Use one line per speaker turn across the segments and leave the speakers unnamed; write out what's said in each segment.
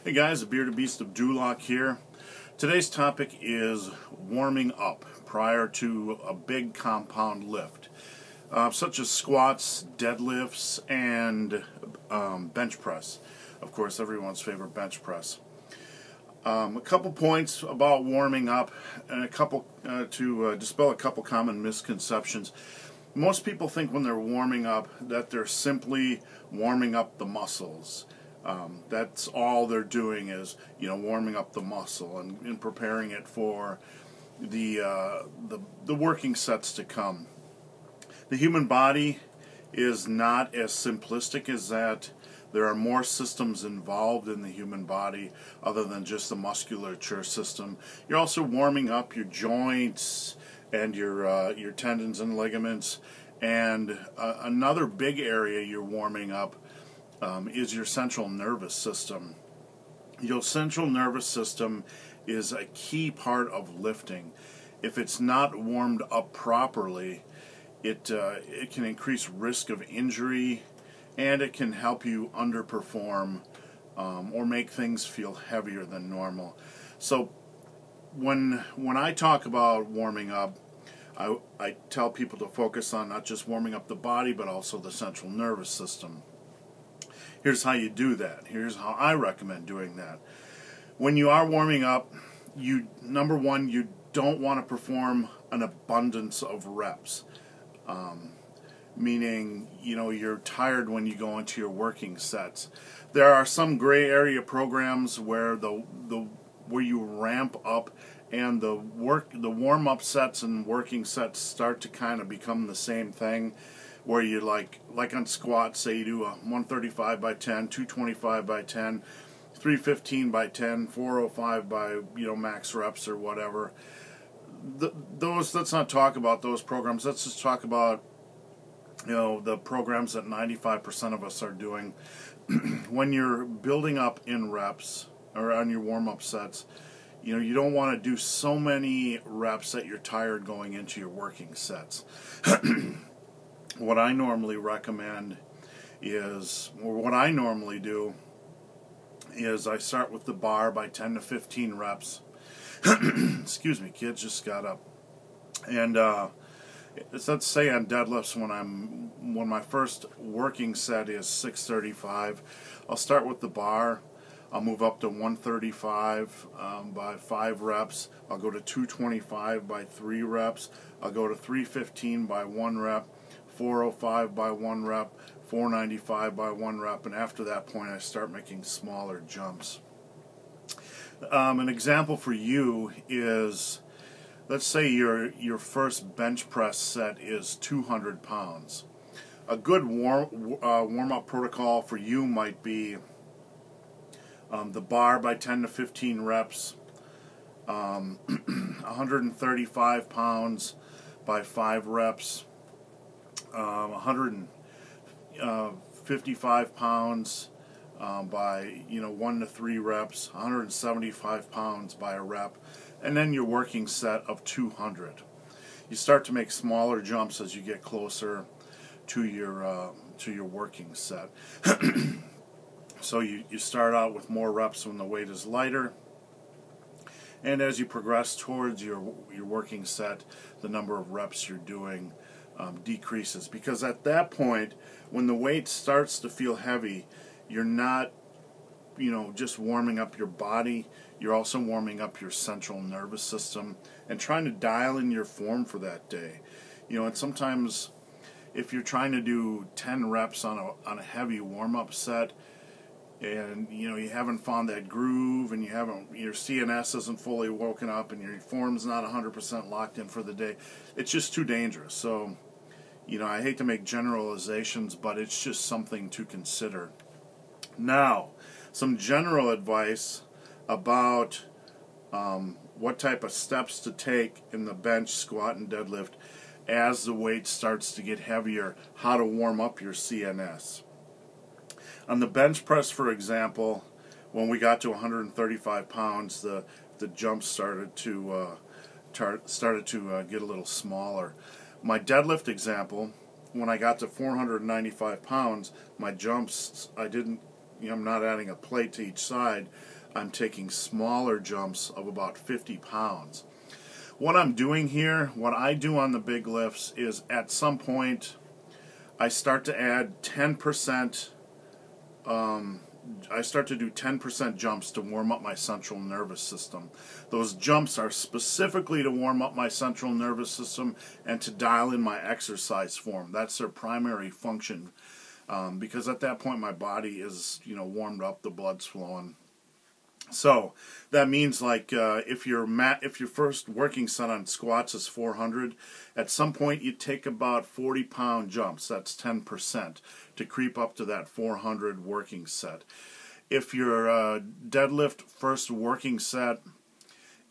Hey guys, the Bearded Beast of Duloc here. Today's topic is warming up prior to a big compound lift, such as squats, deadlifts, and bench press. Of course, everyone's favorite bench press. A couple points about warming up, and a couple to dispel a couple common misconceptions. Most people think when they're warming up that they're simply warming up the muscles. That's all they're doing is, warming up the muscle and preparing it for the working sets to come. The human body is not as simplistic as that. There are more systems involved in the human body other than just the musculature system. You're also warming up your joints and your tendons and ligaments. And another big area you're warming up is your central nervous system. Your central nervous system is a key part of lifting. If it's not warmed up properly, it can increase risk of injury, and it can help you underperform or make things feel heavier than normal. So when I talk about warming up, I tell people to focus on not just warming up the body, but also the central nervous system. Here's how you do that. Here's how I recommend doing that. When you are warming up, number one, you don't want to perform an abundance of reps. Meaning, you're tired when you go into your working sets. There are some gray area programs where where you ramp up and the warm-up sets and working sets start to kind of become the same thing, where you like on squats, say you do a 135 by 10, 225 by 10, 315 by 10, 405 by max reps or whatever. Let's not talk about those programs. Let's just talk about the programs that 95% of us are doing. When you're building up in reps or on your warm-up sets, you don't want to do so many reps that you're tired going into your working sets. What I normally recommend is, or what I normally do, is I start with the bar by 10 to 15 reps. Excuse me, kids just got up. And let's say on deadlifts, when my first working set is 635, I'll start with the bar. I'll move up to 135 by 5 reps. I'll go to 225 by 3 reps. I'll go to 315 by 1 rep, 405 by 1 rep, 495 by 1 rep, and after that point I start making smaller jumps. An example for you is, let's say your first bench press set is 200 pounds. A good warm-up protocol for you might be the bar by 10 to 15 reps, 135 pounds by 5 reps, 155 pounds by 1 to 3 reps, 175 pounds by a rep, and then your working set of 200. You start to make smaller jumps as you get closer to your working set. So you start out with more reps when the weight is lighter, and as you progress towards your working set, the number of reps you're doing decreases, because at that point, when the weight starts to feel heavy, you're not just warming up your body, you're also warming up your central nervous system and trying to dial in your form for that day. And sometimes if you're trying to do 10 reps on a heavy warm-up set, and you haven't found that groove, and your CNS isn't fully woken up, and your form's not 100% locked in for the day, it's just too dangerous. So I hate to make generalizations, but it's just something to consider. Now, some general advice about what type of steps to take in the bench, squat, and deadlift as the weight starts to get heavier, how to warm up your CNS. On the bench press, for example, when we got to 135 pounds, the jumps started to get a little smaller. My deadlift example, when I got to 495 pounds, my jumps, I didn't I'm not adding a plate to each side. I'm taking smaller jumps of about 50 pounds. What I'm doing here, what I do on the big lifts, is at some point I start to add 10%. I start to do 10% jumps to warm up my central nervous system. Those jumps are specifically to warm up my central nervous system and to dial in my exercise form. That's their primary function, because at that point my body is, warmed up, the blood's flowing. So that means, like, if your first working set on squats is 400, at some point you take about 40-pound jumps. That's 10% to creep up to that 400 working set. If your deadlift first working set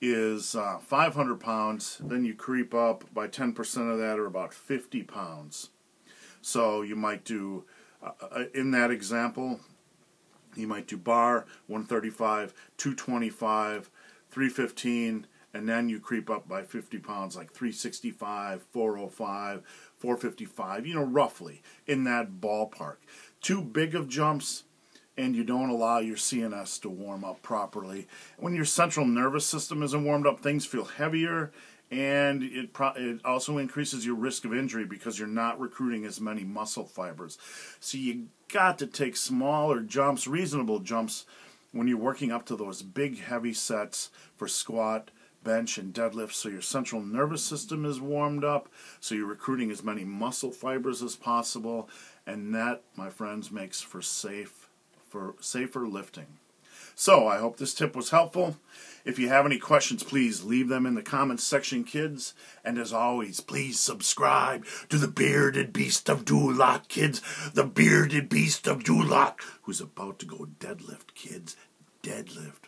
is 500 pounds, then you creep up by 10% of that, or about 50 pounds. So you might do, in that example, you might do bar, 135, 225, 315, and then you creep up by 50 pounds, like 365, 405, 455, roughly in that ballpark. Too big of jumps, and you don't allow your CNS to warm up properly. When your central nervous system isn't warmed up, things feel heavier, and it also increases your risk of injury because you're not recruiting as many muscle fibers. So you got to take smaller jumps, reasonable jumps, when you're working up to those big heavy sets for squat, bench, and deadlift, so your central nervous system is warmed up, so you're recruiting as many muscle fibers as possible, and that, my friends, makes for safer lifting. So I hope this tip was helpful. If you have any questions, please leave them in the comments section, kids. And as always, please subscribe to the Bearded Beast of Duloc, kids. The Bearded Beast of Duloc, who's about to go deadlift, kids. Deadlift.